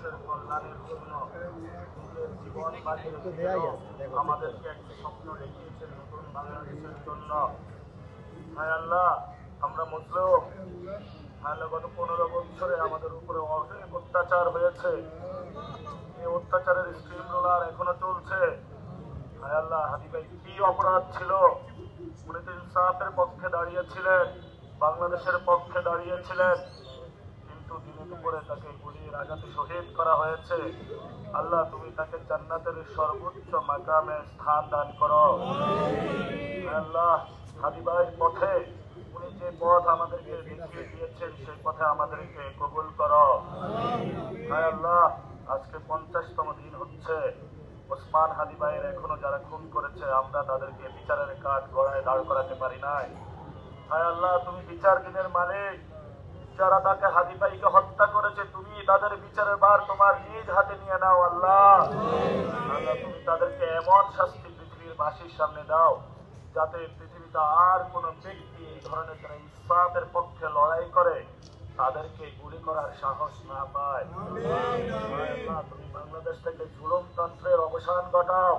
মানুষের কল্যাণের জন্য নিজের জীবন বাজিয়ে দিয়েও আমাদেরকে একটি স্বপ্ন দেখিয়েছেন নতুন বাংলাদেশের জন্য। হায় আল্লাহ, আমরা মুসলিম, আল্লাহ গত 15 বছরে আমাদের উপরে অনেক অত্যাচার হয়েছে। এই অত্যাচারের স্ট্রিম রোলার এখনো চলছে। হায় আল্লাহ, হাদি ভাই কি অপরাধ ছিল? উনি তো ইনসাফের পক্ষে দাঁড়িয়েছিলেন, বাংলাদেশের পক্ষে দাঁড়িয়েছিলেন, কিন্তু দিনে দুপুরে তাকে গুলির আঘাতে শহীদ করা হয়েছে। আল্লাহ, তুমি তাকে জান্নাতের সর্বোচ্চ মাকামে স্থান দান করো। আল্লাহ, হাদি ভাইয়ের পথে উনি যে পথ আমাদেরকে দেখিয়ে দিয়েছেন সেই পথে আমাদেরকে কবুল করো। হায় আল্লাহ, আজকে 50তম দিন হচ্ছে। ওসমান হাদি ভাইয়ের এখনো যারা খুন করেছে আমরা তাদেরকে বিচারের কাঠ গড়ায় দাঁড় করাতে পারি নাই। হায় আল্লাহ, তুমি বিচার দিনের মালিক। যারা তাকে হাদি ভাইকে হত্যা করেছে তুমি তাদের বিচারের ভার তোমার নিজ হাতে নিয়ে নাও। আল্লাহ, আল্লাহ, তুমি তাদেরকে এমন শাস্তি পৃথিবীর বাসীর সামনে দাও যাতে পৃথিবীতে আর কোন ব্যক্তি এই ধরনের যারা ইসলামের পক্ষে লড়াই করে তাদেরকে গুলি করার সাহস না পায়। আল্লাহ, তুমি বাংলাদেশ থেকে জুলুমতন্ত্রের অবসান ঘটাও।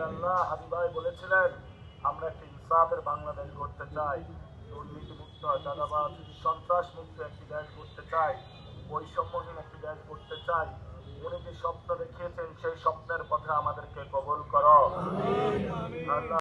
আল্লাহ, হাদি ভাই বলেছিলেন আমরা একটি ইনসাফের বাংলাদেশ গড়তে চাই, দুর্নীতিমুক্ত, চাঁদাবাজ, সন্ত্রাস মুক্ত একটি দেশ গড়তে চাই, বৈষম্যহীন একটি দেশ গড়তে চাই। উনি যে স্বপ্ন দেখিয়েছেন সেই স্বপ্নের পথে আমাদেরকে কবুল করো। আল্লাহ।